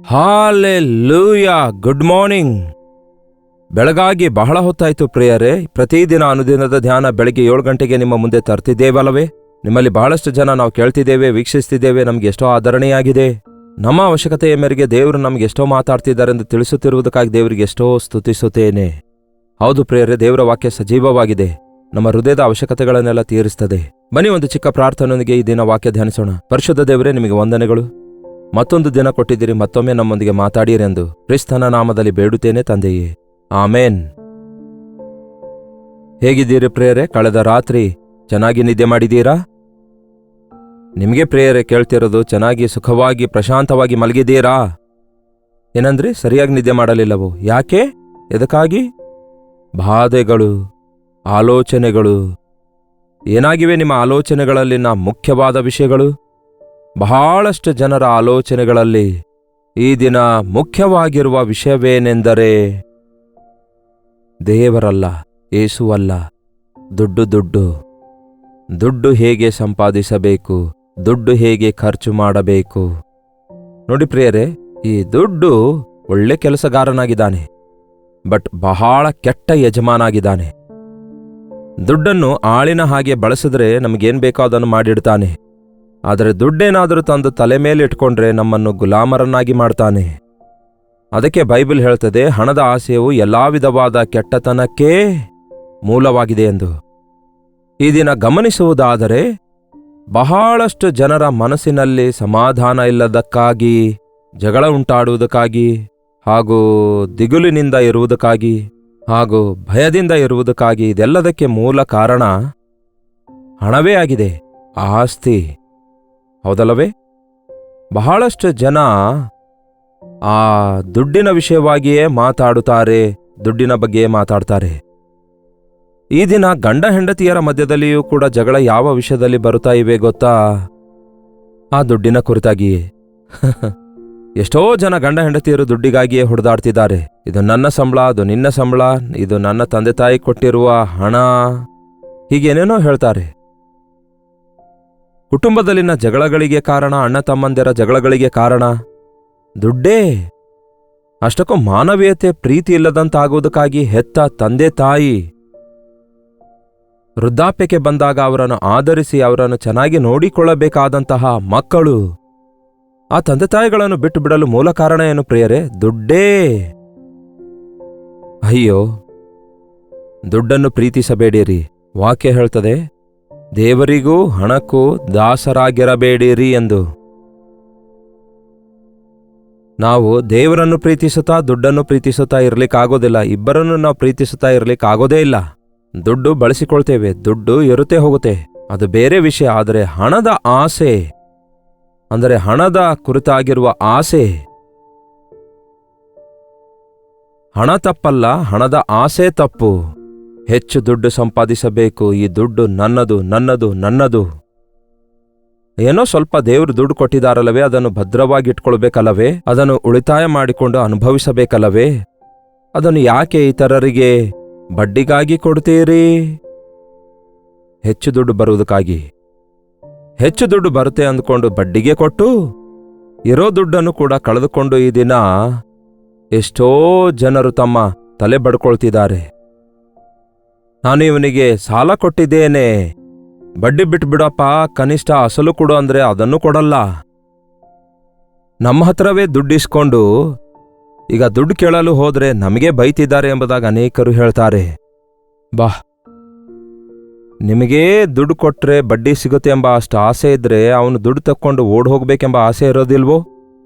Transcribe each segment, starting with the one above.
Hallelujah. Good morning. ಬೆಳಗಾಗಿ ಬಹಳ ಹೊತ್ತಾಯಿತು ಪ್ರಿಯರೇ. ಪ್ರತಿದಿನ ಅನುದಿನದ ಧ್ಯಾನ ಬೆಳಗ್ಗೆ 7 ಗಂಟೆಗೆ ನಿಮ್ಮ ಮುಂದೆ ತರ್ತಿದ್ದೇವಲ್ಲವೇ? ನಿಮ್ಮಲ್ಲಿ ಬಹಳಷ್ಟು ಜನ ನಾವು ಕೇಳ್ತಿದ್ದೇವೆ, ವೀಕ್ಷಿಸ್ತಿದ್ದೇವೆ, ನಮ್ಗೆ ಎಷ್ಟೋ ಆದರಣೆಯಾಗಿದೆ. ನಮ್ಮ ಅವಶ್ಯಕತೆಯ ಮೇರೆಗೆ ದೇವರು ನಮ್ಗೆ ಎಷ್ಟೋ ಮಾತಾಡ್ತಿದ್ದಾರೆಂದು ತಿಳಿಸುತ್ತಿರುವುದಕ್ಕಾಗಿ ದೇವರಿಗೆ ಎಷ್ಟೋ ಸ್ತುತಿಸುತ್ತೇನೆ. ಹೌದು ಪ್ರಿಯರೇ, ದೇವರ ವಾಕ್ಯ ಸಜೀವವಾಗಿದೆ, ನಮ್ಮ ಹೃದಯದ ಅವಶ್ಯಕತೆಗಳನ್ನೆಲ್ಲ ತೀರಿಸ್ತದೆ. ಬನ್ನಿ ಒಂದು ಚಿಕ್ಕ ಪ್ರಾರ್ಥನೆಯೊಂದಿಗೆ ಈ ದಿನ ವಾಕ್ಯ ಧ್ಯಾನಿಸೋಣ. ಪರಿಶುದ್ಧ ದೇವರೇ, ನಿಮಗೆ ವಂದನೆಗಳು. ಮತ್ತೊಂದು ದಿನ ಕೊಟ್ಟಿದ್ದೀರಿ, ಮತ್ತೊಮ್ಮೆ ನಮ್ಮೊಂದಿಗೆ ಮಾತಾಡಿರೆಂದು ಕ್ರಿಸ್ತನ ನಾಮದಲ್ಲಿ ಬೇಡುತ್ತೇನೆ ತಂದೆಯೇ, ಆಮೇನ್. ಹೇಗಿದ್ದೀರಿ ಪ್ರಿಯರೇ? ಕಳೆದ ರಾತ್ರಿ ಚೆನ್ನಾಗಿ ನಿದ್ದೆ ಮಾಡಿದ್ದೀರಾ? ನಿಮಗೆ ಪ್ರಿಯರೇ ಕೇಳ್ತಿರೋದು, ಚೆನ್ನಾಗಿ ಸುಖವಾಗಿ ಪ್ರಶಾಂತವಾಗಿ ಮಲಗಿದ್ದೀರಾ ಏನಂದ್ರಿ? ಸರಿಯಾಗಿ ನಿದ್ದೆ ಮಾಡಲಿಲ್ಲವೋ? ಯಾಕೆ? ಎದಕ್ಕಾಗಿ? ಬಾಧೆಗಳು, ಆಲೋಚನೆಗಳು. ಏನಾಗಿವೆ ನಿಮ್ಮ ಆಲೋಚನೆಗಳಲ್ಲಿನ ಮುಖ್ಯವಾದ ವಿಷಯಗಳು? ಬಹಳಷ್ಟು ಜನರ ಆಲೋಚನೆಗಳಲ್ಲಿ ಈ ದಿನ ಮುಖ್ಯವಾಗಿರುವ ವಿಷಯವೇನೆಂದರೆ ದೇವರಲ್ಲ, ಯೇಸುವಲ್ಲ, ದುಡ್ಡು. ದುಡ್ಡು ದುಡ್ಡು ಹೇಗೆ ಸಂಪಾದಿಸಬೇಕು, ದುಡ್ಡು ಹೇಗೆ ಖರ್ಚು ಮಾಡಬೇಕು. ನೋಡಿ ಪ್ರಿಯರೇ, ಈ ದುಡ್ಡು ಒಳ್ಳೆ ಕೆಲಸಗಾರನಾಗಿದ್ದಾನೆ, ಬಟ್ ಬಹಳ ಕೆಟ್ಟ ಯಜಮಾನಾಗಿದ್ದಾನೆ. ದುಡ್ಡನ್ನು ಆಳಿನ ಹಾಗೆ ಬಳಸಿದ್ರೆ ನಮಗೇನ್ ಬೇಕೋ ಅದನ್ನು ಮಾಡಿಡ್ತಾನೆ. ಆದರೆ ದುಡ್ಡೇನಾದರೂ ತಂದು ತಲೆ ಮೇಲೆ ಇಟ್ಕೊಂಡ್ರೆ ನಮ್ಮನ್ನು ಗುಲಾಮರನ್ನಾಗಿ ಮಾಡ್ತಾನೆ. ಅದಕ್ಕೆ ಬೈಬಲ್ ಹೇಳ್ತದೆ, ಹಣದ ಆಸೆಯು ಎಲ್ಲಾ ವಿಧವಾದ ಕೆಟ್ಟತನಕ್ಕೆ ಮೂಲವಾಗಿದೆ ಎಂದು. ಈ ದಿನ ಗಮನಿಸುವುದಾದರೆ ಬಹಳಷ್ಟು ಜನರ ಮನಸ್ಸಿನಲ್ಲಿ ಸಮಾಧಾನ ಇಲ್ಲದಕ್ಕಾಗಿ, ಜಗಳ ಉಂಟಾಡುವುದಕ್ಕಾಗಿ, ಹಾಗೂ ದಿಗುಲಿನಿಂದ ಇರುವುದಕ್ಕಾಗಿ, ಹಾಗೂ ಭಯದಿಂದ ಇರುವುದಕ್ಕಾಗಿ, ಇದೆಲ್ಲದಕ್ಕೆ ಮೂಲ ಕಾರಣ ಹಣವೇ ಆಗಿದೆ, ಆಸ್ತಿ. ಹೌದಲ್ಲವೇ? ಬಹಳಷ್ಟು ಜನ ಆ ದುಡ್ಡಿನ ವಿಷಯವಾಗಿಯೇ ಮಾತಾಡುತ್ತಾರೆ, ದುಡ್ಡಿನ ಬಗ್ಗೆ ಮಾತಾಡ್ತಾರೆ. ಈ ದಿನ ಗಂಡ ಹೆಂಡತಿಯರ ಮಧ್ಯದಲ್ಲಿಯೂ ಕೂಡ ಜಗಳ ಯಾವ ವಿಷಯದಲ್ಲಿ ಬರುತ್ತಾ ಇವೆ ಗೊತ್ತಾ? ಆ ದುಡ್ಡಿನ ಕುರಿತಾಗಿಯೇ. ಎಷ್ಟೋ ಜನ ಗಂಡ ಹೆಂಡತಿಯರು ದುಡ್ಡಿಗಾಗಿಯೇ ಹೊಡೆದಾಡ್ತಿದ್ದಾರೆ. ಇದು ನನ್ನ ಸಂಬಳ, ಅದು ನಿನ್ನ ಸಂಬಳ, ಇದು ನನ್ನ ತಂದೆ ತಾಯಿ ಕೊಟ್ಟಿರುವ ಹಣ, ಹೀಗೇನೇನೋ ಹೇಳ್ತಾರೆ. ಕುಟುಂಬದಲ್ಲಿನ ಜಗಳಗಳಿಗೆ ಕಾರಣ, ಅಣ್ಣ ತಮ್ಮಂದಿರ ಜಗಳಗಳಿಗೆ ಕಾರಣ ದುಡ್ಡೇ. ಅಷ್ಟಕ್ಕೂ ಮಾನವೀಯತೆ, ಪ್ರೀತಿ ಇಲ್ಲದಂತಾಗುವುದಕ್ಕಾಗಿ ಹೆತ್ತ ತಂದೆ ತಾಯಿ ವೃದ್ಧಾಪ್ಯಕ್ಕೆ ಬಂದಾಗ ಅವರನ್ನು ಆಧರಿಸಿ ಅವರನ್ನು ಚೆನ್ನಾಗಿ ನೋಡಿಕೊಳ್ಳಬೇಕಾದಂತಹ ಮಕ್ಕಳು, ಆ ತಂದೆ ತಾಯಿಗಳನ್ನು ಬಿಟ್ಟು ಬಿಡಲು ಮೂಲ ಕಾರಣ ಏನು ಪ್ರಿಯರೇ? ದುಡ್ಡೇ. ಅಯ್ಯೋ, ದುಡ್ಡನ್ನು ಪ್ರೀತಿಸಬೇಡಿರಿ. ವಾಕ್ಯ ಹೇಳ್ತದೆ, ದೇವರಿಗೂ ಹಣಕ್ಕೂ ದಾಸರಾಗಿರಬೇಡಿರಿ ಎಂದು. ನಾವು ದೇವರನ್ನು ಪ್ರೀತಿಸುತ್ತಾ ದುಡ್ಡನ್ನು ಪ್ರೀತಿಸುತ್ತಾ ಇರ್ಲಿಕ್ಕಾಗೋದಿಲ್ಲ. ಇಬ್ಬರನ್ನು ನಾವು ಪ್ರೀತಿಸುತ್ತಾ ಇರ್ಲಿಕ್ಕಾಗೋದೇ ಇಲ್ಲ. ದುಡ್ಡು ಬಳಸಿಕೊಳ್ತೇವೆ, ದುಡ್ಡು ಇರುತ್ತೆ ಹೋಗುತ್ತೆ, ಅದು ಬೇರೆ ವಿಷಯ. ಆದರೆ ಹಣದ ಆಸೆ, ಅಂದರೆ ಹಣದ ಕುರಿತಾಗಿರುವ ಆಸೆ, ಹಣ ತಪ್ಪಲ್ಲ, ಹಣದ ಆಸೆ ತಪ್ಪು. ಹೆಚ್ಚು ದುಡ್ಡು ಸಂಪಾದಿಸಬೇಕು, ಈ ದುಡ್ಡು ನನ್ನದು ನನ್ನದು ನನ್ನದು. ಏನೋ ಸ್ವಲ್ಪ ದೇವರು ದುಡ್ಡು ಕೊಟ್ಟಿದ್ದಾರಲ್ಲವೇ, ಅದನ್ನು ಭದ್ರವಾಗಿ ಇಟ್ಕೊಳ್ಬೇಕಲ್ಲವೇ, ಅದನ್ನು ಉಳಿತಾಯ ಮಾಡಿಕೊಂಡು ಅನುಭವಿಸಬೇಕಲ್ಲವೇ. ಅದನ್ನು ಯಾಕೆ ಇತರರಿಗೆ ಬಡ್ಡಿಗಾಗಿ ಕೊಡ್ತೀರಿ? ಹೆಚ್ಚು ದುಡ್ಡು ಬರುವುದಕ್ಕಾಗಿ. ಹೆಚ್ಚು ದುಡ್ಡು ಬರುತ್ತೆ ಅಂದ್ಕೊಂಡು ಬಡ್ಡಿಗೆ ಕೊಟ್ಟು ಇರೋ ದುಡ್ಡನ್ನು ಕೂಡ ಕಳೆದುಕೊಂಡು ಈ ದಿನ ಎಷ್ಟೋ ಜನರು ತಮ್ಮ ತಲೆ ಬಡ್ಕೊಳ್ತಿದ್ದಾರೆ. ನಾನು ಇವನಿಗೆ ಸಾಲ ಕೊಟ್ಟಿದ್ದೇನೆ, ಬಡ್ಡಿ ಬಿಟ್ಬಿಡಪ್ಪ, ಕನಿಷ್ಠ ಅಸಲು ಕೊಡು ಅಂದ್ರೆ ಅದನ್ನು ಕೊಡಲ್ಲ. ನಮ್ಮ ಹತ್ರವೇ ದುಡ್ಡಿಸ್ಕೊಂಡು ಈಗ ದುಡ್ಡು ಕೇಳಲು ಹೋದ್ರೆ ನಮಗೆ ಬೈತಿದ್ದಾರೆ ಎಂಬುದಾಗಿ ಅನೇಕರು ಹೇಳ್ತಾರೆ. ಬಾ, ನಿಮಗೇ ದುಡ್ಡು ಕೊಟ್ರೆ ಬಡ್ಡಿ ಸಿಗುತ್ತೆ ಎಂಬ ಅಷ್ಟು ಆಸೆ ಇದ್ರೆ ಅವನು ದುಡ್ಡು ತಕ್ಕೊಂಡು ಓಡ್ ಹೋಗ್ಬೇಕೆಂಬ ಆಸೆ ಇರೋದಿಲ್ವೋ?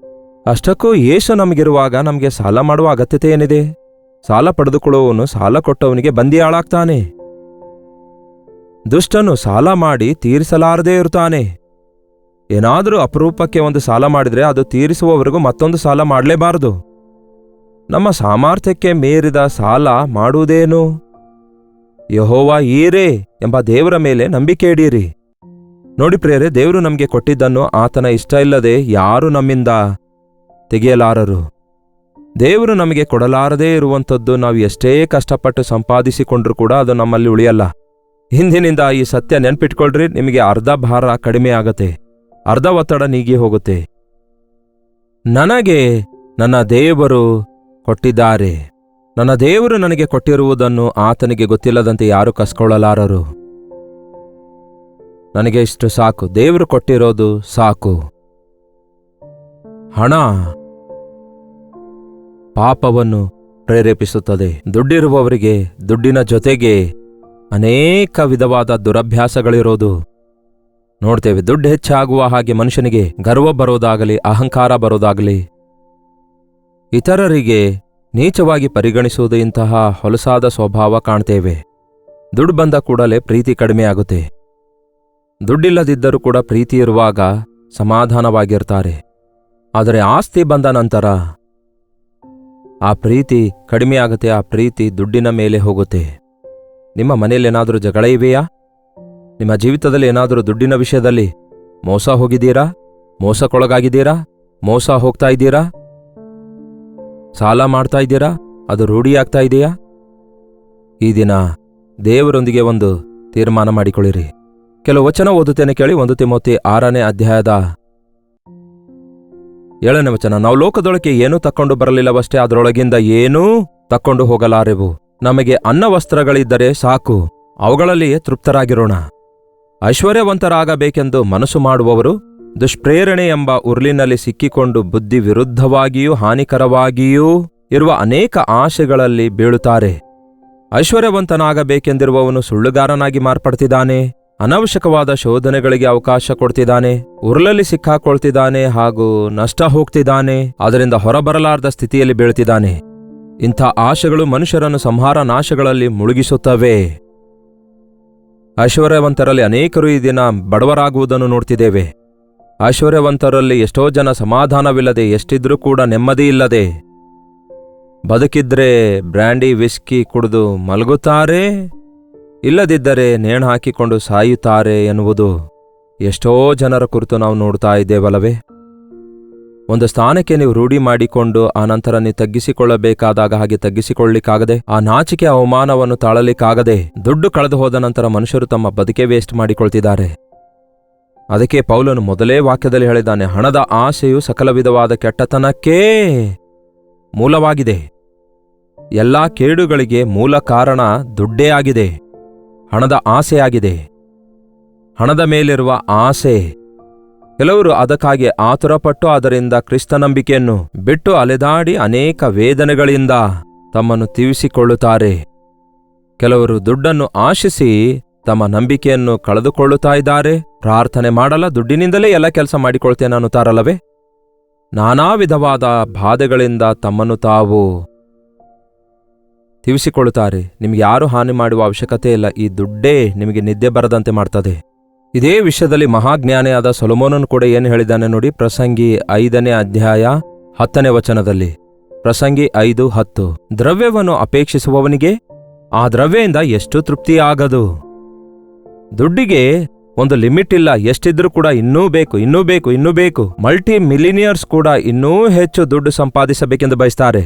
ಅಷ್ಟಕ್ಕೂ ಯೇಸು ನಮಗಿರುವಾಗ ನಮಗೆ ಸಾಲ ಮಾಡುವ ಅಗತ್ಯತೆ ಏನಿದೆ? ಸಾಲ ಪಡೆದುಕೊಳ್ಳುವವನು ಸಾಲ ಕೊಟ್ಟವನಿಗೆ ಬಂದಿಯಾಳಾಗ್ತಾನೆ. ದುಷ್ಟನು ಸಾಲ ಮಾಡಿ ತೀರಿಸಲಾರದೇ ಇರುತ್ತಾನೆ. ಏನಾದರೂ ಅಪರೂಪಕ್ಕೆ ಒಂದು ಸಾಲ ಮಾಡಿದ್ರೆ ಅದು ತೀರಿಸುವವರೆಗೂ ಮತ್ತೊಂದು ಸಾಲ ಮಾಡಲೇಬಾರದು. ನಮ್ಮ ಸಾಮರ್ಥ್ಯಕ್ಕೆ ಮೀರಿದ ಸಾಲ ಮಾಡುವುದೇನು? ಯೆಹೋವ ಈರೇ ಎಂಬ ದೇವರ ಮೇಲೆ ನಂಬಿಕೆ ಇಡೀರಿ. ನೋಡಿ ಪ್ರಿಯರೇ, ದೇವರು ನಮಗೆ ಕೊಟ್ಟಿದ್ದನ್ನು ಆತನ ಇಷ್ಟ ಇಲ್ಲದೆ ಯಾರು ನಮ್ಮಿಂದ ತೆಗೆಯಲಾರರು. ದೇವರು ನಮಗೆ ಕೊಡಲಾರದೇ ಇರುವಂಥದ್ದು ನಾವು ಎಷ್ಟೇ ಕಷ್ಟಪಟ್ಟು ಸಂಪಾದಿಸಿಕೊಂಡ್ರೂ ಕೂಡ ಅದು ನಮ್ಮಲ್ಲಿ ಉಳಿಯಲ್ಲ. ಹಿಂದಿನಿಂದ ಈ ಸತ್ಯ ನೆನ್ಪಿಟ್ಕೊಳ್ರಿ, ನಿಮಗೆ ಅರ್ಧ ಭಾರ ಕಡಿಮೆ ಆಗತ್ತೆ, ಅರ್ಧ ಒತ್ತಡ ನೀಗಿ ಹೋಗುತ್ತೆ. ನನಗೆ ನನ್ನ ದೇವರು ಕೊಟ್ಟಿದ್ದಾರೆ. ನನ್ನ ದೇವರು ನನಗೆ ಕೊಟ್ಟಿರುವುದನ್ನು ಆತನಿಗೆ ಗೊತ್ತಿಲ್ಲದಂತೆ ಯಾರು ಕಸ್ಕೊಳ್ಳಲಾರರು. ನನಗೆ ಇಷ್ಟು ಸಾಕು, ದೇವರು ಕೊಟ್ಟಿರೋದು ಸಾಕು. ಹಣ ಪಾಪವನ್ನು ಪ್ರೇರೇಪಿಸುತ್ತದೆ. ದುಡ್ಡಿರುವವರಿಗೆ ದುಡ್ಡಿನ ಜೊತೆಗೆ ಅನೇಕ ವಿಧವಾದ ದುರಭ್ಯಾಸಗಳಿರೋದು ನೋಡ್ತೇವೆ. ದುಡ್ಡು ಹೆಚ್ಚಾಗುವ ಹಾಗೆ ಮನುಷ್ಯನಿಗೆ ಗರ್ವ ಬರೋದಾಗಲಿ, ಅಹಂಕಾರ ಬರೋದಾಗಲಿ, ಇತರರಿಗೆ ನೀಚವಾಗಿ ಪರಿಗಣಿಸುವುದು, ಇಂತಹ ಹೊಲಸಾದ ಸ್ವಭಾವ ಕಾಣ್ತೇವೆ. ದುಡ್ಡು ಬಂದ ಕೂಡಲೇ ಪ್ರೀತಿ ಕಡಿಮೆಯಾಗುತ್ತೆ. ದುಡ್ಡಿಲ್ಲದಿದ್ದರೂ ಕೂಡ ಪ್ರೀತಿ ಇರುವಾಗ ಸಮಾಧಾನವಾಗಿರ್ತಾರೆ. ಆದರೆ ಆಸ್ತಿ ಬಂದ ನಂತರ ಆ ಪ್ರೀತಿ ಕಡಿಮೆಯಾಗುತ್ತೆ. ಆ ಪ್ರೀತಿ ದುಡ್ಡಿನ ಮೇಲೆ ಹೋಗುತ್ತೆ. ನಿಮ್ಮ ಮನೆಯಲ್ಲೇನಾದರೂ ಜಗಳ ಇವೆಯಾ? ನಿಮ್ಮ ಜೀವಿತದಲ್ಲಿ ಏನಾದರೂ ದುಡ್ಡಿನ ವಿಷಯದಲ್ಲಿ ಮೋಸ ಹೋಗಿದ್ದೀರಾ? ಮೋಸಕ್ಕೊಳಗಾಗಿದ್ದೀರಾ? ಮೋಸ ಹೋಗ್ತಾ ಇದ್ದೀರಾ? ಸಾಲ ಮಾಡ್ತಾ ಇದ್ದೀರಾ? ಅದು ರೂಢಿಯಾಗ್ತಾ ಇದೆಯಾ? ಈ ದಿನ ದೇವರೊಂದಿಗೆ ಒಂದು ತೀರ್ಮಾನ ಮಾಡಿಕೊಳ್ಳಿರಿ. ಕೆಲವು ವಚನ ಓದುತ್ತೇನೆ ಕೇಳಿ. 1 ತಿಮೋಥಿ 6ನೇ ಅಧ್ಯಾಯದ 7ನೇ ವಚನ. ನಾವು ಲೋಕದೊಳಗೆ ಏನೂ ತಕ್ಕೊಂಡು ಬರಲಿಲ್ಲವಷ್ಟೇ, ಅದರೊಳಗಿಂದ ಏನೂ ತಕ್ಕೊಂಡು ಹೋಗಲಾರೆವು. ನಮಗೆ ಅನ್ನ ವಸ್ತ್ರಗಳಿದ್ದರೆ ಸಾಕು, ಅವುಗಳಲ್ಲಿಯೇ ತೃಪ್ತರಾಗಿರೋಣ. ಐಶ್ವರ್ಯವಂತರಾಗಬೇಕೆಂದು ಮನಸ್ಸು ಮಾಡುವವರು ದುಷ್ಪ್ರೇರಣೆ ಎಂಬ ಉರುಳಿನಲ್ಲಿ ಸಿಕ್ಕಿಕೊಂಡು ಬುದ್ಧಿ ವಿರುದ್ಧವಾಗಿಯೂ ಹಾನಿಕರವಾಗಿಯೂ ಇರುವ ಅನೇಕ ಆಶೆಗಳಲ್ಲಿ ಬೀಳುತ್ತಾರೆ. ಐಶ್ವರ್ಯವಂತನಾಗಬೇಕೆಂದಿರುವವನು ಸುಳ್ಳುಗಾರನಾಗಿ ಮಾರ್ಪಡ್ತಿದ್ದಾನೆ, ಅನವಶ್ಯಕವಾದ ಶೋಧನೆಗಳಿಗೆ ಅವಕಾಶ ಕೊಡ್ತಿದ್ದಾನೆ, ಉರುಳಲ್ಲಿ ಸಿಕ್ಕಾಕೊಳ್ತಿದ್ದಾನೆ ಹಾಗೂ ನಷ್ಟ ಹೋಗ್ತಿದ್ದಾನೆ. ಅದರಿಂದ ಹೊರಬರಲಾರ್ದ ಸ್ಥಿತಿಯಲ್ಲಿ ಬೀಳ್ತಿದ್ದಾನೆ. ಇಂಥ ಆಶೆಗಳು ಮನುಷ್ಯರನ್ನು ಸಂಹಾರ ನಾಶಗಳಲ್ಲಿ ಮುಳುಗಿಸುತ್ತವೆ. ಐಶ್ವರ್ಯವಂತರಲ್ಲಿ ಅನೇಕರು ಈ ದಿನ ಬಡವರಾಗುವುದನ್ನು ನೋಡ್ತಿದ್ದೇವೆ. ಐಶ್ವರ್ಯವಂತರಲ್ಲಿ ಎಷ್ಟೋ ಜನ ಸಮಾಧಾನವಿಲ್ಲದೆ, ಎಷ್ಟಿದ್ರೂ ಕೂಡ ನೆಮ್ಮದಿ ಇಲ್ಲದೆ, ಬದುಕಿದ್ರೆ ಬ್ರ್ಯಾಂಡಿ ವಿಸ್ಕಿ ಕುಡಿದು ಮಲಗುತ್ತಾರೆ, ಇಲ್ಲದಿದ್ದರೆ ನೇಣು ಹಾಕಿಕೊಂಡು ಸಾಯುತ್ತಾರೆ ಎನ್ನುವುದು ಎಷ್ಟೋ ಜನರ ಕುರಿತು ನಾವು ನೋಡ್ತಾ ಇದ್ದೇವಲ್ಲವೇ? ಒಂದು ಸ್ಥಾನಕ್ಕೆ ನೀವು ರೂಢಿ ಮಾಡಿಕೊಂಡು ಆನಂತರ ನೀವು ತಗ್ಗಿಸಿಕೊಳ್ಳಬೇಕಾದಾಗ ಹಾಗೆ ತಗ್ಗಿಸಿಕೊಳ್ಳಲಿಕ್ಕಾಗದೆ, ಆ ನಾಚಿಕೆ ಅವಮಾನವನ್ನು ತಾಳಲಿಕ್ಕಾಗದೆ, ದುಡ್ಡು ಕಳೆದು ಹೋದ ನಂತರ ಮನುಷ್ಯರು ತಮ್ಮ ಬದುಕೆ ವೇಸ್ಟ್ ಮಾಡಿಕೊಳ್ತಿದ್ದಾರೆ. ಅದಕ್ಕೆ ಪೌಲನು ಮೊದಲೇ ವಾಕ್ಯದಲ್ಲಿ ಹೇಳಿದ್ದಾನೆ, ಹಣದ ಆಸೆಯು ಸಕಲ ವಿಧವಾದ ಕೆಟ್ಟತನಕ್ಕೇ ಮೂಲವಾಗಿದೆ. ಎಲ್ಲಾ ಕೇಡುಗಳಿಗೆ ಮೂಲ ಕಾರಣ ದುಡ್ಡೇ ಆಗಿದೆ, ಹಣದ ಆಸೆಯಾಗಿದೆ. ಹಣದ ಮೇಲಿರುವ ಆಸೆ. ಕೆಲವರು ಅದಕ್ಕಾಗಿ ಆತುರಪಟ್ಟು ಅದರಿಂದ ಕ್ರಿಸ್ತನಂಬಿಕೆಯನ್ನು ಬಿಟ್ಟು ಅಲೆದಾಡಿ ಅನೇಕ ವೇದನೆಗಳಿಂದ ತಮ್ಮನ್ನು ತೀವಿಸಿಕೊಳ್ಳುತ್ತಾರೆ. ಕೆಲವರು ದುಡ್ಡನ್ನು ಆಶಿಸಿ ತಮ್ಮ ನಂಬಿಕೆಯನ್ನು ಕಳೆದುಕೊಳ್ಳುತ್ತಾ ಇದ್ದಾರೆ. ಪ್ರಾರ್ಥನೆ ಮಾಡಲ್ಲ, ದುಡ್ಡಿನಿಂದಲೇ ಎಲ್ಲ ಕೆಲಸ ಮಾಡಿಕೊಳ್ತೇನೆ ಅನ್ನುತ್ತಾರಲ್ಲವೇ? ನಾನಾ ವಿಧವಾದ ಬಾಧೆಗಳಿಂದ ತಮ್ಮನ್ನು ತಾವು ತೀವಿಸಿಕೊಳ್ಳುತ್ತಾರೆ. ನಿಮಗೆ ಯಾರು ಹಾನಿ ಮಾಡುವ ಅವಶ್ಯಕತೆ ಇಲ್ಲ. ಈ ದುಡ್ಡೇ ನಿಮಗೆ ನಿದ್ದೆ ಬರದಂತೆ ಮಾಡ್ತದೆ. ಇದೇ ವಿಷಯದಲ್ಲಿ ಮಹಾಜ್ಞಾನಿಯಾದ ಸೊಲೊಮೋನನು ಕೂಡ ಏನು ಹೇಳಿದ್ದಾನೆ ನೋಡಿ. ಪ್ರಸಂಗಿ 5ನೇ ಅಧ್ಯಾಯ 10ನೇ ವಚನದಲ್ಲಿ. ಪ್ರಸಂಗಿ 5:10. ದ್ರವ್ಯವನ್ನು ಅಪೇಕ್ಷಿಸುವವನಿಗೆ ಆ ದ್ರವ್ಯದಿಂದ ಎಷ್ಟು ತೃಪ್ತಿಯಾಗದು. ದುಡ್ಡಿಗೆ ಒಂದು ಲಿಮಿಟ್ ಇಲ್ಲ. ಎಷ್ಟಿದ್ರೂ ಕೂಡ ಇನ್ನೂ ಬೇಕು, ಇನ್ನೂ ಬೇಕು, ಇನ್ನೂ ಬೇಕು. ಮಲ್ಟಿ ಮಿಲಿನಿಯರ್ಸ್ ಕೂಡ ಇನ್ನೂ ಹೆಚ್ಚು ದುಡ್ಡು ಸಂಪಾದಿಸಬೇಕೆಂದು ಬಯಸ್ತಾರೆ.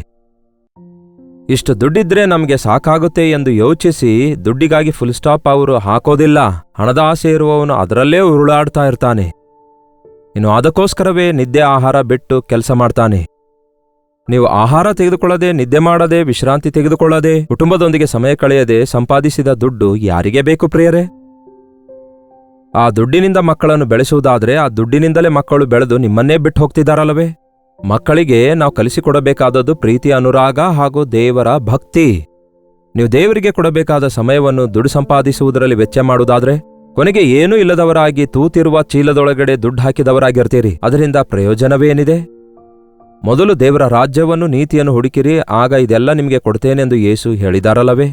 ಇಷ್ಟು ದುಡ್ಡಿದ್ರೆ ನಮಗೆ ಸಾಕಾಗುತ್ತೆ ಎಂದು ಯೋಚಿಸಿ ದುಡ್ಡಿಗಾಗಿ ಫುಲ್ ಸ್ಟಾಪ್ ಅವರು ಹಾಕೋದಿಲ್ಲ. ಹಣದ ಆಸೆ ಇರುವವನು ಅದರಲ್ಲೇ ಉರುಳಾಡ್ತಾ ಇರ್ತಾನೆ. ಇನ್ನು ಅದಕ್ಕೋಸ್ಕರವೇ ನಿದ್ದೆ ಆಹಾರ ಬಿಟ್ಟು ಕೆಲಸ ಮಾಡ್ತಾನೆ. ನೀವು ಆಹಾರ ತೆಗೆದುಕೊಳ್ಳದೆ, ನಿದ್ದೆ ಮಾಡದೆ, ವಿಶ್ರಾಂತಿ ತೆಗೆದುಕೊಳ್ಳದೆ, ಕುಟುಂಬದೊಂದಿಗೆ ಸಮಯ ಕಳೆಯದೆ ಸಂಪಾದಿಸಿದ ದುಡ್ಡು ಯಾರಿಗೆ ಬೇಕು ಪ್ರಿಯರೇ? ಆ ದುಡ್ಡಿನಿಂದ ಮಕ್ಕಳನ್ನು ಬೆಳೆಸುವುದಾದ್ರೆ ಆ ದುಡ್ಡಿನಿಂದಲೇ ಮಕ್ಕಳು ಬೆಳೆದು ನಿಮ್ಮನ್ನೇ ಬಿಟ್ಟು ಹೋಗ್ತಿದ್ದಾರಲ್ಲವೇ? ಮಕ್ಕಳಿಗೆ ನಾವು ಕಲಿಸಿಕೊಡಬೇಕಾದದ್ದು ಪ್ರೀತಿ, ಅನುರಾಗ ಹಾಗೂ ದೇವರ ಭಕ್ತಿ. ನೀವು ದೇವರಿಗೆ ಕೊಡಬೇಕಾದ ಸಮಯವನ್ನು ದುಡ್ಡು ಸಂಪಾದಿಸುವುದರಲ್ಲಿ ವೆಚ್ಚ ಮಾಡುವುದಾದ್ರೆ ಕೊನೆಗೆ ಏನೂ ಇಲ್ಲದವರಾಗಿ ತೂತಿರುವ ಚೀಲದೊಳಗಡೆ ದುಡ್ಡು ಹಾಕಿದವರಾಗಿರ್ತೀರಿ. ಅದರಿಂದ ಪ್ರಯೋಜನವೇನಿದೆ? ಮೊದಲು ದೇವರ ರಾಜ್ಯವನ್ನು, ನೀತಿಯನ್ನು ಹುಡುಕಿರಿ, ಆಗ ಇದೆಲ್ಲ ನಿಮಗೆ ಕೊಡ್ತೇನೆಂದು ಯೇಸು ಹೇಳಿದಾರಲ್ಲವೇ?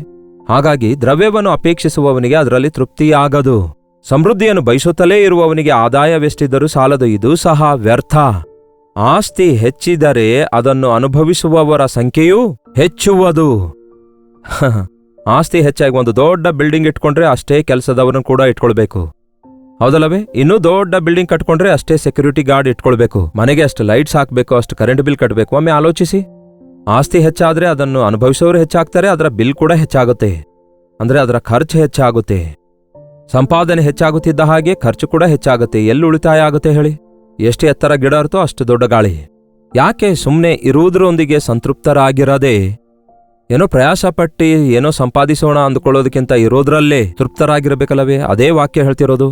ಹಾಗಾಗಿ ದ್ರವ್ಯವನ್ನು ಅಪೇಕ್ಷಿಸುವವನಿಗೆ ಅದರಲ್ಲಿ ತೃಪ್ತಿಯಾಗದು. ಸಮೃದ್ಧಿಯನ್ನು ಬಯಸುತ್ತಲೇ ಇರುವವನಿಗೆ ಆದಾಯವೆಷ್ಟಿದ್ದರೂ ಸಾಲದು. ಇದೂ ಸಹ ವ್ಯರ್ಥ. ಆಸ್ತಿ ಹೆಚ್ಚಿದರೆ ಅದನ್ನು ಅನುಭವಿಸುವವರ ಸಂಖ್ಯೆಯೂ ಹೆಚ್ಚುವುದು. ಆಸ್ತಿ ಹೆಚ್ಚಾಗಿ ಒಂದು ದೊಡ್ಡ ಬಿಲ್ಡಿಂಗ್ ಇಟ್ಕೊಂಡ್ರೆ ಅಷ್ಟೇ ಕೆಲಸದವರನ್ನು ಕೂಡ ಇಟ್ಕೊಳ್ಬೇಕು, ಹೌದಲ್ಲವೇ? ಇನ್ನೂ ದೊಡ್ಡ ಬಿಲ್ಡಿಂಗ್ ಕಟ್ಕೊಂಡ್ರೆ ಅಷ್ಟೇ ಸೆಕ್ಯೂರಿಟಿ ಗಾರ್ಡ್ ಇಟ್ಕೊಳ್ಬೇಕು, ಮನೆಗೆ ಅಷ್ಟು ಲೈಟ್ಸ್ ಹಾಕಬೇಕು, ಅಷ್ಟು ಕರೆಂಟ್ ಬಿಲ್ ಕಟ್ಟಬೇಕು. ಒಮ್ಮೆ ಆಲೋಚಿಸಿ. ಆಸ್ತಿ ಹೆಚ್ಚಾದ್ರೆ ಅದನ್ನು ಅನುಭವಿಸೋರು ಹೆಚ್ಚಾಗ್ತಾರೆ, ಅದರ ಬಿಲ್ ಕೂಡ ಹೆಚ್ಚಾಗುತ್ತೆ. ಅಂದ್ರೆ ಅದರ ಖರ್ಚು ಹೆಚ್ಚಾಗುತ್ತೆ. ಸಂಪಾದನೆ ಹೆಚ್ಚಾಗುತ್ತಿದ್ದ ಹಾಗೆ ಖರ್ಚು ಕೂಡ ಹೆಚ್ಚಾಗುತ್ತೆ. ಎಲ್ಲಿ ಉಳಿತಾಯ ಆಗುತ್ತೆ ಹೇಳಿ? ಎಷ್ಟು ಎತ್ತರ ಗಿಡ ಇರುತ್ತೋ ಅಷ್ಟು ದೊಡ್ಡ ಗಾಳಿ. ಯಾಕೆ ಸುಮ್ಮನೆ ಇರುವುದರೊಂದಿಗೆ ಸಂತೃಪ್ತರಾಗಿರದೆ ಏನೋ ಪ್ರಯಾಸಪಟ್ಟು ಏನೋ ಸಂಪಾದಿಸೋಣ ಅಂದುಕೊಳ್ಳೋದಕ್ಕಿಂತ ಇರೋದ್ರಲ್ಲೇ ತೃಪ್ತರಾಗಿರಬೇಕಲ್ಲವೇ? ಅದೇ ವಾಕ್ಯ ಹೇಳ್ತಿರೋದು.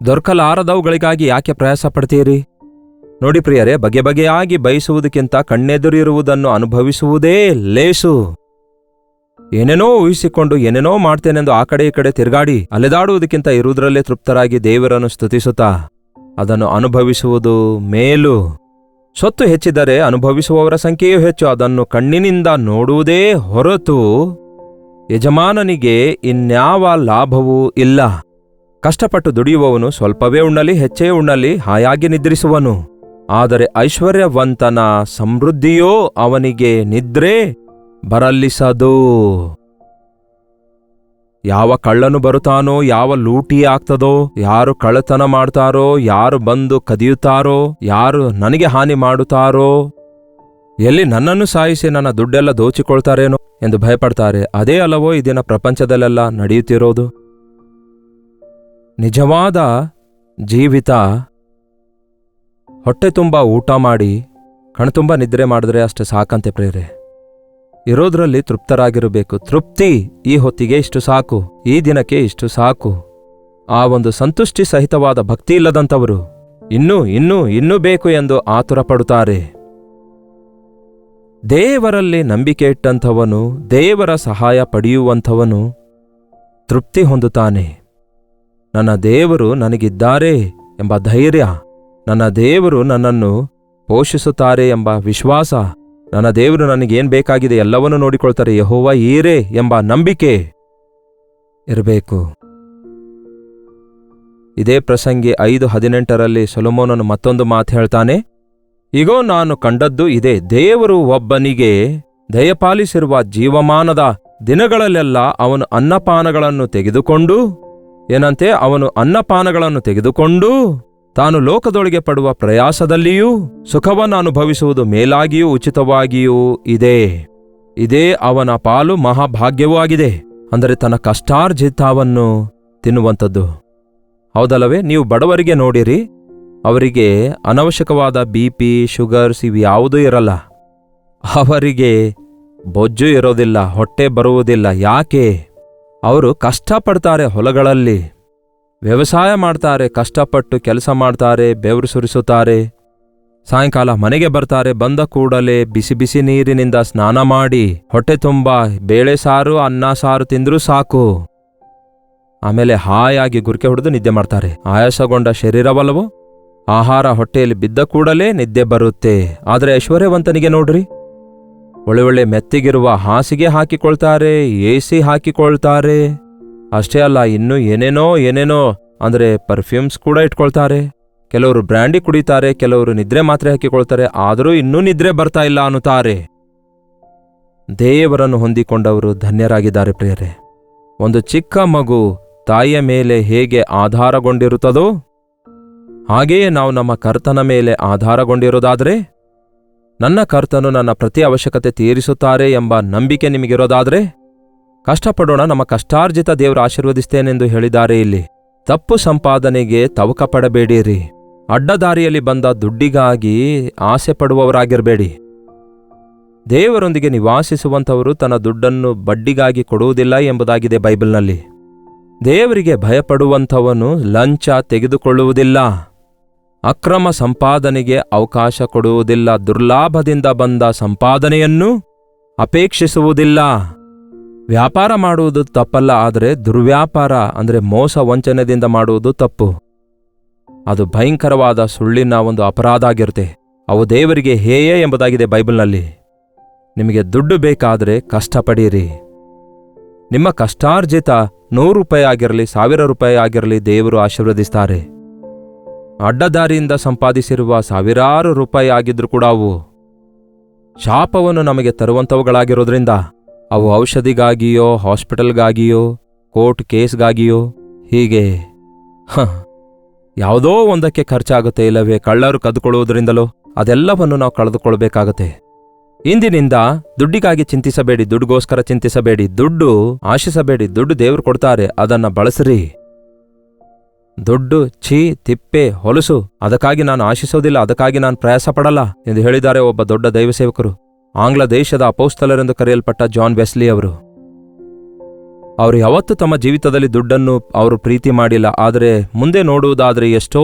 ದೊರಕಲಾರದವುಗಳಿಗಾಗಿ ಯಾಕೆ ಪ್ರಯಾಸ ಪಡ್ತೀರಿ? ನೋಡಿ ಪ್ರಿಯರೇ, ಬಗೆ ಬಗೆಯಾಗಿ ಬಯಸುವುದಕ್ಕಿಂತ ಕಣ್ಣೆದುರಿರುವುದನ್ನು ಅನುಭವಿಸುವುದೇ ಲೇಸು. ಏನೇನೋ ಊಹಿಸಿಕೊಂಡು ಏನೇನೋ ಮಾಡ್ತೇನೆಂದು ಆ ಕಡೆ ಈ ಕಡೆ ತಿರುಗಾಡಿ ಅಲೆದಾಡುವುದಕ್ಕಿಂತ ಇರುವುದರಲ್ಲೇ ತೃಪ್ತರಾಗಿ ದೇವರನ್ನು ಸ್ತುತಿಸುತ್ತಾ ಅದನ್ನು ಅನುಭವಿಸುವುದು ಮೇಲು. ಸೊತ್ತು ಹೆಚ್ಚಿದರೆ ಅನುಭವಿಸುವವರ ಸಂಖ್ಯೆಯೂ ಹೆಚ್ಚು. ಅದನ್ನು ಕಣ್ಣಿನಿಂದ ನೋಡುವುದೇ ಹೊರತು ಯಜಮಾನನಿಗೆ ಇನ್ಯಾವ ಲಾಭವೂ ಇಲ್ಲ. ಕಷ್ಟಪಟ್ಟು ದುಡಿಯುವವನು ಸ್ವಲ್ಪವೇ ಉಣ್ಣಲಿ ಹೆಚ್ಚೇ ಉಣ್ಣಲಿ ಹಾಯಾಗಿ ನಿದ್ರಿಸುವನು. ಆದರೆ ಐಶ್ವರ್ಯವಂತನ ಸಮೃದ್ಧಿಯೋ ಅವನಿಗೆ ನಿದ್ರೆ ಬರಲಿಸದು. ಯಾವ ಕಳ್ಳನು ಬರುತ್ತಾನೋ, ಯಾವ ಲೂಟಿ ಆಗ್ತದೋ, ಯಾರು ಕಳ್ಳತನ ಮಾಡ್ತಾರೋ, ಯಾರು ಬಂದು ಕದಿಯುತ್ತಾರೋ, ಯಾರು ನನಗೆ ಹಾನಿ ಮಾಡುತ್ತಾರೋ, ಎಲ್ಲಿ ನನ್ನನ್ನು ಸಾಯಿಸಿ ನನ್ನ ದುಡ್ಡೆಲ್ಲ ದೋಚಿಕೊಳ್ತಾರೇನೋ ಎಂದು ಭಯಪಡ್ತಾರೆ. ಅದೇ ಅಲ್ಲವೋ ಈ ದಿನ ಪ್ರಪಂಚದಲ್ಲೆಲ್ಲ ನಡೆಯುತ್ತಿರೋದು. ನಿಜವಾದ ಜೀವಿತ ಹೊಟ್ಟೆ ತುಂಬ ಊಟ ಮಾಡಿ ಕಣ್ತುಂಬ ನಿದ್ರೆ ಮಾಡಿದ್ರೆ ಅಷ್ಟೇ ಸಾಕಂತೆ ಪ್ರೇರೆ. ಇರೋದ್ರಲ್ಲಿ ತೃಪ್ತರಾಗಿರಬೇಕು. ತೃಪ್ತಿ ಈ ಹೊತ್ತಿಗೆ ಇಷ್ಟು ಸಾಕು, ಈ ದಿನಕ್ಕೆ ಇಷ್ಟು ಸಾಕು. ಆ ಒಂದು ಸಂತುಷ್ಟಿ ಸಹಿತವಾದ ಭಕ್ತಿ ಇಲ್ಲದಂಥವರು ಇನ್ನೂ ಇನ್ನೂ ಇನ್ನೂ ಬೇಕು ಎಂದು ಆತುರ ಪಡುತ್ತಾರೆ. ದೇವರಲ್ಲಿ ನಂಬಿಕೆ ಇಟ್ಟಂಥವನು, ದೇವರ ಸಹಾಯ ಪಡೆಯುವಂಥವನು ತೃಪ್ತಿ ಹೊಂದುತ್ತಾನೆ. ನನ್ನ ದೇವರು ನನಗಿದ್ದಾರೆ ಎಂಬ ಧೈರ್ಯ, ನನ್ನ ದೇವರು ನನ್ನನ್ನು ಪೋಷಿಸುತ್ತಾರೆ ಎಂಬ ವಿಶ್ವಾಸ, ನನ್ನ ದೇವರು ನನಗೇನು ಬೇಕಾಗಿದೆ ಎಲ್ಲವನ್ನೂ ನೋಡಿಕೊಳ್ತಾರೆ, ಯೆಹೋವ ಈರೇ ಎಂಬ ನಂಬಿಕೆ ಇರಬೇಕು. ಇದೇ ಪ್ರಸಂಗಿ 5:18 ಸೊಲೊಮೋನನು ಮತ್ತೊಂದು ಮಾತು ಹೇಳ್ತಾನೆ. ಇಗೋ ನಾನು ಕಂಡದ್ದು ಇದೆ, ದೇವರು ಒಬ್ಬನಿಗೆ ದಯಪಾಲಿಸಿರುವ ಜೀವಮಾನದ ದಿನಗಳಲ್ಲೆಲ್ಲ ಅವನು ಅನ್ನಪಾನಗಳನ್ನು ತೆಗೆದುಕೊಂಡು, ಏನಂತೆ, ಅವನು ಅನ್ನಪಾನಗಳನ್ನು ತೆಗೆದುಕೊಂಡು ತಾನು ಲೋಕದೊಳಗೆ ಪಡುವ ಪ್ರಯಾಸದಲ್ಲಿಯೂ ಸುಖವನ್ನು ಅನುಭವಿಸುವುದು ಮೇಲಾಗಿಯೂ ಉಚಿತವಾಗಿಯೂ ಇದೆ. ಇದೇ ಅವನ ಪಾಲು ಮಹಾಭಾಗ್ಯವೂ ಆಗಿದೆ. ಅಂದರೆ ತನ್ನ ಕಷ್ಟಾರ್ಜಿತವನ್ನು ತಿನ್ನುವಂಥದ್ದು. ಹೌದಲ್ಲವೇ? ನೀವು ಬಡವರಿಗೆ ನೋಡಿರಿ, ಅವರಿಗೆ ಅನವಶ್ಯಕವಾದ BP, ಶುಗರ್ಸ್ ಇವ್ಯಾವುದೂ ಇರಲ್ಲ. ಅವರಿಗೆ ಬೊಜ್ಜು ಇರೋದಿಲ್ಲ, ಹೊಟ್ಟೆ ಬರುವುದಿಲ್ಲ. ಯಾಕೆ? ಅವರು ಕಷ್ಟಪಡ್ತಾರೆ, ಹೊಲಗಳಲ್ಲಿ ವ್ಯವಸಾಯ ಮಾಡ್ತಾರೆ, ಕಷ್ಟಪಟ್ಟು ಕೆಲಸ ಮಾಡ್ತಾರೆ, ಬೆವರು ಸುರಿಸುತ್ತಾರೆ. ಸಾಯಂಕಾಲ ಮನೆಗೆ ಬರ್ತಾರೆ, ಬಂದ ಕೂಡಲೇ ಬಿಸಿ ಬಿಸಿ ನೀರಿನಿಂದ ಸ್ನಾನ ಮಾಡಿ ಹೊಟ್ಟೆ ತುಂಬ ಬೇಳೆ ಸಾರು ಅನ್ನ ಸಾರು ತಿಂದ್ರೂ ಸಾಕು. ಆಮೇಲೆ ಹಾಯಾಗಿ ಗುರ್ಕೆ ಹೊಡೆದು ನಿದ್ದೆ ಮಾಡ್ತಾರೆ. ಆಯಾಸಗೊಂಡ ಶರೀರವಲ್ಲವೋ, ಆಹಾರ ಹೊಟ್ಟೆಯಲ್ಲಿ ಬಿದ್ದ ಕೂಡಲೇ ನಿದ್ದೆ ಬರುತ್ತೆ. ಆದರೆ ಐಶ್ವರ್ಯವಂತನಿಗೆ ನೋಡ್ರಿ, ಒಳ್ಳೆ ಮೆತ್ತಿಗಿರುವ ಹಾಸಿಗೆ ಹಾಕಿಕೊಳ್ತಾರೆ, AC ಹಾಕಿಕೊಳ್ತಾರೆ. ಅಷ್ಟೇ ಅಲ್ಲ, ಇನ್ನೂ ಏನೇನೋ ಅಂದರೆ ಪರ್ಫ್ಯೂಮ್ಸ್ ಕೂಡ ಇಟ್ಕೊಳ್ತಾರೆ. ಕೆಲವರು ಬ್ರ್ಯಾಂಡಿ ಕುಡಿತಾರೆ, ಕೆಲವರು ನಿದ್ರೆ ಮಾತ್ರೆ ಹಾಕಿಕೊಳ್ತಾರೆ. ಆದರೂ ಇನ್ನೂ ನಿದ್ರೆ ಬರ್ತಾ ಇಲ್ಲ ಅನ್ನುತ್ತಾರೆ. ದೇವರನ್ನು ಹೊಂದಿಕೊಂಡವರು ಧನ್ಯರಾಗಿದ್ದಾರೆ ಪ್ರಿಯರೇ. ಒಂದು ಚಿಕ್ಕ ಮಗು ತಾಯಿಯ ಮೇಲೆ ಹೇಗೆ ಆಧಾರಗೊಂಡಿರುತ್ತದೋ ಹಾಗೆಯೇ ನಾವು ನಮ್ಮ ಕರ್ತನ ಮೇಲೆ ಆಧಾರಗೊಂಡಿರೋದಾದರೆ, ನನ್ನ ಕರ್ತನು ನನ್ನ ಪ್ರತಿ ಅವಶ್ಯಕತೆ ತೀರಿಸುತ್ತಾರೆ ಎಂಬ ನಂಬಿಕೆ ನಿಮಗಿರೋದಾದರೆ ಕಷ್ಟಪಡೋಣ. ನಮ್ಮ ಕಷ್ಟಾರ್ಜಿತ ದೇವರು ಆಶೀರ್ವದಿಸ್ತೇನೆಂದು ಹೇಳಿದ್ದಾರೆ ಇಲ್ಲಿ. ತಪ್ಪು ಸಂಪಾದನೆಗೆ ತವಕ ಪಡಬೇಡಿರಿ. ಅಡ್ಡದಾರಿಯಲ್ಲಿ ಬಂದ ದುಡ್ಡಿಗಾಗಿ ಆಸೆ ಪಡುವವರಾಗಿರಬೇಡಿ. ದೇವರೊಂದಿಗೆ ನಿವಾಸಿಸುವಂಥವರು ತನ್ನ ದುಡ್ಡನ್ನು ಬಡ್ಡಿಗಾಗಿ ಕೊಡುವುದಿಲ್ಲ ಎಂಬುದಾಗಿದೆ ಬೈಬಲ್ನಲ್ಲಿ. ದೇವರಿಗೆ ಭಯಪಡುವಂಥವನು ಲಂಚ ತೆಗೆದುಕೊಳ್ಳುವುದಿಲ್ಲ, ಅಕ್ರಮ ಸಂಪಾದನೆಗೆ ಅವಕಾಶ ಕೊಡುವುದಿಲ್ಲ, ದುರ್ಲಾಭದಿಂದ ಬಂದ ಸಂಪಾದನೆಯನ್ನು ಅಪೇಕ್ಷಿಸುವುದಿಲ್ಲ. ವ್ಯಾಪಾರ ಮಾಡುವುದು ತಪ್ಪಲ್ಲ, ಆದರೆ ದುರ್ವ್ಯಾಪಾರ ಅಂದರೆ ಮೋಸ ವಂಚನೆಯಿಂದ ಮಾಡುವುದು ತಪ್ಪು. ಅದು ಭಯಂಕರವಾದ ಸುಳ್ಳಿನ ಒಂದು ಅಪರಾಧ ಆಗಿರುತ್ತೆ. ಅವು ದೇವರಿಗೆ ಹೇಯ ಎಂಬುದಾಗಿದೆ ಬೈಬಲ್ನಲ್ಲಿ. ನಿಮಗೆ ದುಡ್ಡು ಬೇಕಾದರೆ ಕಷ್ಟಪಡಿರಿ. ನಿಮ್ಮ ಕಷ್ಟಾರ್ಜಿತ 100 ರೂಪಾಯಿ ಆಗಿರಲಿ, 1000 ರೂಪಾಯಿ ಆಗಿರಲಿ, ದೇವರು ಆಶೀರ್ವದಿಸ್ತಾರೆ. ಅಡ್ಡದಾರಿಯಿಂದ ಸಂಪಾದಿಸಿರುವ ಸಾವಿರಾರು ರೂಪಾಯಿ ಆಗಿದ್ರೂ ಕೂಡ ಅವು ಶಾಪವನ್ನು ನಮಗೆ ತರುವಂಥವುಗಳಾಗಿರೋದ್ರಿಂದ ಅವು ಔಷಧಿಗಾಗಿಯೋ, ಹಾಸ್ಪಿಟಲ್ಗಾಗಿಯೋ, ಕೋರ್ಟ್ ಕೇಸ್ಗಾಗಿಯೋ ಹೀಗೆ ಯಾವುದೋ ಒಂದಕ್ಕೆ ಖರ್ಚಾಗುತ್ತೆ. ಇಲ್ಲವೇ ಕಳ್ಳರು ಕದ್ದುಕೊಳ್ಳುವುದರಿಂದಲೋ ಅದೆಲ್ಲವನ್ನು ನಾವು ಕಳೆದುಕೊಳ್ಬೇಕಾಗತ್ತೆ. ಇಂದಿನಿಂದ ದುಡ್ಡಿಗಾಗಿ ಚಿಂತಿಸಬೇಡಿ, ದುಡ್ಡುಗೋಸ್ಕರ ಚಿಂತಿಸಬೇಡಿ, ದುಡ್ಡು ಆಶಿಸಬೇಡಿ. ದುಡ್ಡು ದೇವರು ಕೊಡ್ತಾರೆ, ಅದನ್ನು ಬಳಸ್ರಿ. ದುಡ್ಡು, ಛೀ, ತಿಪ್ಪೆ, ಹೊಲಸು, ಅದಕ್ಕಾಗಿ ನಾನು ಆಶಿಸೋದಿಲ್ಲ, ಅದಕ್ಕಾಗಿ ನಾನು ಪ್ರಯಾಸ ಪಡಲ್ಲ ಎಂದು ಹೇಳಿದ್ದಾರೆ ಒಬ್ಬ ದೊಡ್ಡ ದೈವಸೇವಕರು. ಆಂಗ್ಲ ದೇಶದ ಅಪೊಸ್ತಲರೆಂದು ಕರೆಯಲ್ಪಟ್ಟ ಜಾನ್ ವೆಸ್ಲಿ ಅವರು. ಅವರು ಯಾವತ್ತೂ ತಮ್ಮ ಜೀವಿತದಲ್ಲಿ ದುಡ್ಡನ್ನು ಅವರು ಪ್ರೀತಿ ಮಾಡಿಲ್ಲ. ಆದರೆ ಮುಂದೆ ನೋಡುವುದಾದರೆ ಎಷ್ಟೋ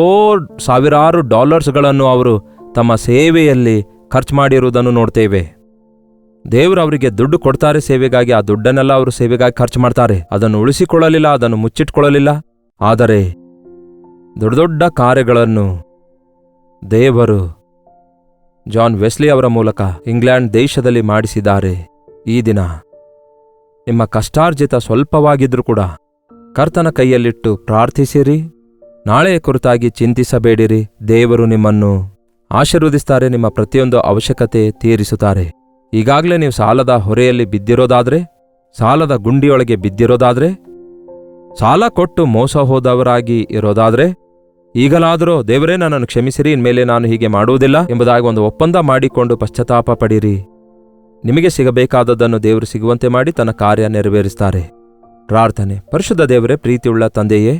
ಸಾವಿರಾರು ಡಾಲರ್ಸ್ಗಳನ್ನು ಅವರು ತಮ್ಮ ಸೇವೆಯಲ್ಲಿ ಖರ್ಚು ಮಾಡಿರುವುದನ್ನು ನೋಡ್ತೇವೆ. ದೇವರು ಅವರಿಗೆ ದುಡ್ಡು ಕೊಡ್ತಾರೆ ಸೇವೆಗಾಗಿ, ಆ ದುಡ್ಡನ್ನೆಲ್ಲ ಅವರು ಸೇವೆಗಾಗಿ ಖರ್ಚು ಮಾಡ್ತಾರೆ. ಅದನ್ನು ಉಳಿಸಿಕೊಳ್ಳಲಿಲ್ಲ, ಅದನ್ನು ಮುಚ್ಚಿಟ್ಕೊಳ್ಳಲಿಲ್ಲ. ಆದರೆ ದೊಡ್ಡ ದೊಡ್ಡ ಕಾರ್ಯಗಳನ್ನು ದೇವರು ಜಾನ್ ವೆಸ್ಲಿ ಅವರ ಮೂಲಕ ಇಂಗ್ಲೆಂಡ್ ದೇಶದಲ್ಲಿ ಮಾಡಿಸಿದ್ದಾರೆ. ಈ ದಿನ ನಿಮ್ಮ ಕಷ್ಟಾರ್ಜಿತ ಸ್ವಲ್ಪವಾಗಿದ್ರೂ ಕೂಡ ಕರ್ತನ ಕೈಯಲ್ಲಿಟ್ಟು ಪ್ರಾರ್ಥಿಸಿರಿ. ನಾಳೆಯ ಕುರಿತಾಗಿ ಚಿಂತಿಸಬೇಡಿರಿ. ದೇವರು ನಿಮ್ಮನ್ನು ಆಶೀರ್ವದಿಸ್ತಾರೆ, ನಿಮ್ಮ ಪ್ರತಿಯೊಂದು ಅವಶ್ಯಕತೆ ತೀರಿಸುತ್ತಾರೆ. ಈಗಾಗಲೇ ನೀವು ಸಾಲದ ಹೊರೆಯಲ್ಲಿ ಬಿದ್ದಿರೋದಾದ್ರೆ, ಸಾಲದ ಗುಂಡಿಯೊಳಗೆ ಬಿದ್ದಿರೋದಾದ್ರೆ, ಸಾಲ ಕೊಟ್ಟು ಮೋಸ ಹೋದವರಾಗಿ ಇರೋದಾದ್ರೆ, ಈಗಲಾದರೂ ದೇವರೇ ನನ್ನನ್ನು ಕ್ಷಮಿಸಿರಿ, ಇನ್ಮೇಲೆ ನಾನು ಹೀಗೆ ಮಾಡುವುದಿಲ್ಲ ಎಂಬುದಾಗಿ ಒಂದು ಒಪ್ಪಂದ ಮಾಡಿಕೊಂಡು ಪಶ್ಚಾತ್ತಾಪ ಪಡಿರಿ. ನಿಮಗೆ ಸಿಗಬೇಕಾದದ್ದನ್ನು ದೇವರು ಸಿಗುವಂತೆ ಮಾಡಿ ತನ್ನ ಕಾರ್ಯ ನೆರವೇರಿಸ್ತಾರೆ. ಪ್ರಾರ್ಥನೆ. ಪರಿಶುದ್ಧ ದೇವರೇ, ಪ್ರೀತಿಯುಳ್ಳ ತಂದೆಯೇ,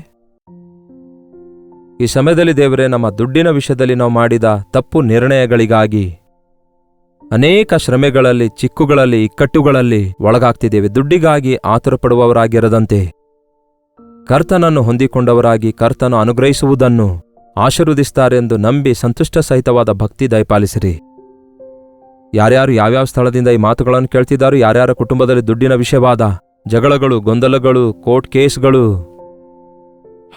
ಈ ಸಮಯದಲ್ಲಿ ದೇವರೇ, ನಮ್ಮ ದುಡ್ಡಿನ ವಿಷಯದಲ್ಲಿ ನಾವು ಮಾಡಿದ ತಪ್ಪು ನಿರ್ಣಯಗಳಿಗಾಗಿ ಅನೇಕ ಶ್ರಮೆಗಳಲ್ಲಿ, ಚಿಕ್ಕುಗಳಲ್ಲಿ, ಇಕ್ಕಟ್ಟುಗಳಲ್ಲಿ ಒಳಗಾಗ್ತಿದ್ದೇವೆ. ದುಡ್ಡಿಗಾಗಿ ಆತುರಪಡುವವರಾಗಿರದಂತೆ ಕರ್ತನನ್ನು ಹೊಂದಿಕೊಂಡವರಾಗಿ ಕರ್ತನು ಅನುಗ್ರಹಿಸುವುದನ್ನು ಆಶೀರ್ವದಿಸ್ತಾರೆಂದು ನಂಬಿ ಸಂತುಷ್ಟ ಸಹಿತವಾದ ಭಕ್ತಿ ದಯಪಾಲಿಸಿರಿ. ಯಾರ್ಯಾರು ಯಾವ್ಯಾವ ಸ್ಥಳದಿಂದ ಈ ಮಾತುಗಳನ್ನು ಕೇಳ್ತಿದ್ದಾರೋ, ಯಾರ್ಯಾರ ಕುಟುಂಬದಲ್ಲಿ ದುಡ್ಡಿನ ವಿಷಯವಾದ ಜಗಳಗಳು, ಗೊಂದಲಗಳು, ಕೋರ್ಟ್ ಕೇಸ್ಗಳು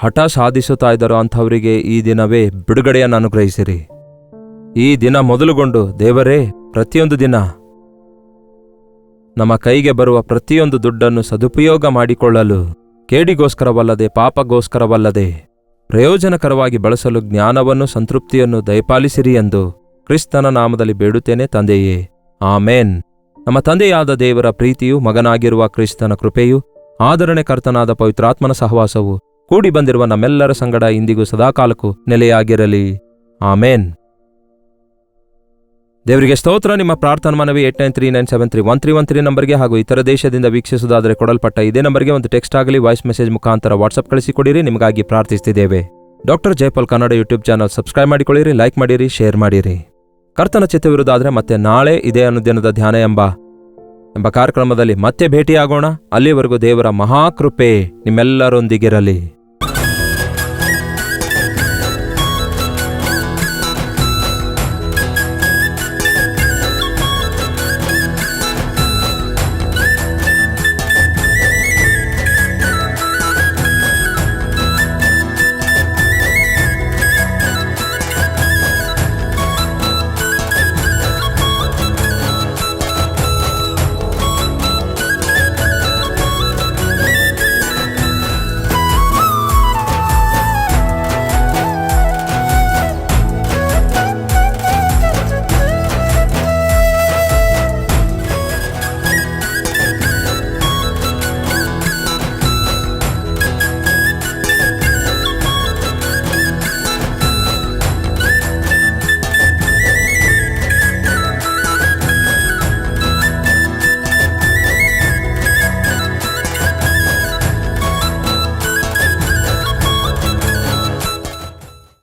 ಹಠ ಸಾಧಿಸುತ್ತಾ ಇದ್ದಾರೋ ಅಂಥವರಿಗೆ ಈ ದಿನವೇ ಬಿಡುಗಡೆಯನ್ನು ಅನುಗ್ರಹಿಸಿರಿ. ಈ ದಿನ ಮೊದಲುಗೊಂಡು ದೇವರೇ, ಪ್ರತಿಯೊಂದು ದಿನ ನಮ್ಮ ಕೈಗೆ ಬರುವ ಪ್ರತಿಯೊಂದು ದುಡ್ಡನ್ನು ಸದುಪಯೋಗ ಮಾಡಿಕೊಳ್ಳಲು, ಕೇಡಿಗೋಸ್ಕರವಲ್ಲದೆ ಪಾಪಗೋಸ್ಕರವಲ್ಲದೆ ಪ್ರಯೋಜನಕರವಾಗಿ ಬಳಸಲು ಜ್ಞಾನವನ್ನು, ಸಂತೃಪ್ತಿಯನ್ನು ದಯಪಾಲಿಸಿರಿ ಎಂದು ಕ್ರಿಸ್ತನ ನಾಮದಲ್ಲಿ ಬೇಡುತ್ತೇನೆ ತಂದೆಯೇ, ಆಮೇನ್. ನಮ್ಮ ತಂದೆಯಾದ ದೇವರ ಪ್ರೀತಿಯು, ಮಗನಾಗಿರುವ ಕ್ರಿಸ್ತನ ಕೃಪೆಯು, ಆದರಣೆ ಕರ್ತನಾದ ಪವಿತ್ರಾತ್ಮನ ಸಹವಾಸವು ಕೂಡಿ ಬಂದಿರುವ ನಮ್ಮೆಲ್ಲರ ಸಂಗಡ ಇಂದಿಗೂ ಸದಾಕಾಲಕ್ಕೂ ನೆಲೆಯಾಗಿರಲಿ. ಆಮೇನ್. ದೇವರಿಗೆ ಸ್ತೋತ್ರ. ನಿಮ್ಮ ಪ್ರಾರ್ಥನಾ ಮನವಿ 8939731313 ನಂಬರ್ಗೆ ಹಾಗೂ ಇತರ ದೇಶದಿಂದ ವೀಕ್ಷಿಸುವುದಾದರೆ ಕೊಡಲ್ಪಟ್ಟ ಇದೇ ನಂಬರ್ಗೆ ಒಂದು ಟೆಕ್ಸ್ಟ್ ಆಗಲಿ ವಾಯ್ಸ್ ಮೆಸೇಜ್ ಮುಖಾಂತರ ವಾಟ್ಸಪ್ ಕಳಿಸಿಕೊಡಿರಿ. ನಿಮಗಾಗಿ ಪ್ರಾರ್ಥಿಸ್ತಿದ್ದೇವೆ. Doctor Jayapal Kannada YouTube channel subscribe ಮಾಡಿಕೊಳ್ಳಿರಿ, ಲೈಕ್ ಮಾಡಿರಿ, ಶೇರ್ ಮಾಡಿರಿ. ಕರ್ತನ ಚಿತ್ತವಿರುವುದಾದರೆ ಮತ್ತೆ ನಾಳೆ ಇದೇ ಅನುದಿನದ ಧ್ಯಾನ ಎಂಬ ಕಾರ್ಯಕ್ರಮದಲ್ಲಿ ಮತ್ತೆ ಭೇಟಿಯಾಗೋಣ. ಅಲ್ಲಿವರೆಗೂ ದೇವರ ಮಹಾಕೃಪೆ ನಿಮ್ಮೆಲ್ಲರೊಂದಿಗಿರಲಿ.